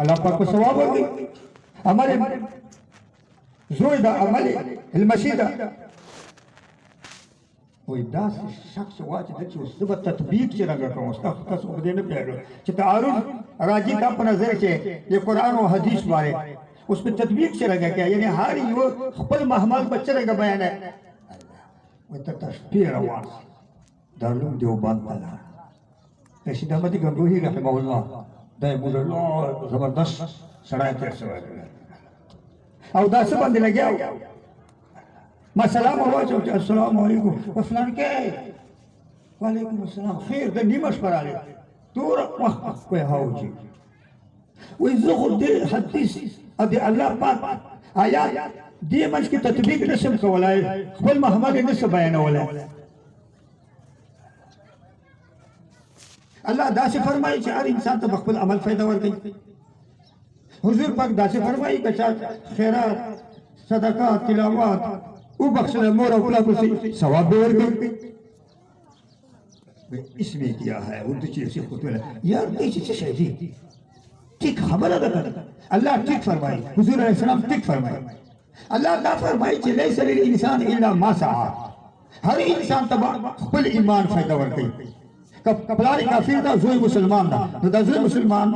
अल्लाह पाक को सवाब होगी। हमारे जोइदा अमली المشيدة ويداس شخص واجد जो सुबह तत्बीक चलेगा कौन उसका कस उपदेश न पेगा चिता आरुफ राजी का अपना नजर के ये कुरान और हदीस बारे उस पे तत्बीक चलेगा क्या यानी हर यो खपल महमल बच्चे रहेगा बयान है वो तशबीह आवाज दारुल देवबंद तला ऐसी दमती गंगोही रहमहुल्लाह दायमुल्लाह जबरदस्त सराय के सवाल और दास बंद लग गया मसलाम हुआ जो अस्सलाम वालेकुम फलान के वालेकुम अस्सलाम खैर द निमश पर आले दूर कोई हाउ जी वइज़ुर दे हदीस अदे अल्लाह पाक आयात दे मंच की तत्बीक नसम को वलाए खुल मोहम्मद ने सब बयान वला अल्लाह दास फरमाई कि हर इंसान तो बखुल अमल फायदा वर गई हुजूर पाक दास फरमाई कि खैरात सदका तिलावत वो बख्शने मोर औला को सवाब बेवर गई इसमें किया है उर्दू चीज से खुद यार कैसे शहीदी ठीक खबर अदा कर अल्लाह ठीक फरमाई हुजूर अलैहि सलाम ठीक फरमाई अल्लाह ला फरमाई कि लैसा लिल इंसान इल्ला मा सआ हर इंसान तबा खुल ईमान फायदा वर गई कपलारी काफिर दा जोई मुसलमान दा दा जोई मुसलमान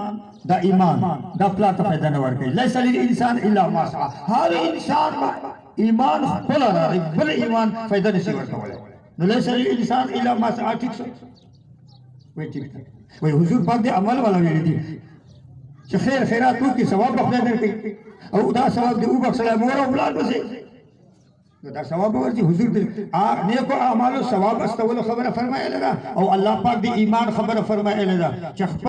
दा ईमान दा प्ला का फायदा न वर गई लैसा लिल इंसान इल्ला मा सआ हर इंसान ईमान खुला ना बल ईमान फायदा नहीं वर का वाला न लैसा लिल इंसान इल्ला मा सआ ठीक से वही ठीक था वही हुजूर पाक दे अमल वाला ये दी खैर खैरात की सवाब बखला दे के और उदा सवाब दे ऊ बखला मोर औलाद से दा सवाब वर्जी हुजूर दे आ नेको अमाल सवाब अस्तवल खबर फरमाए लगा और अल्लाह पाक दी ईमान खबर फरमाए लगा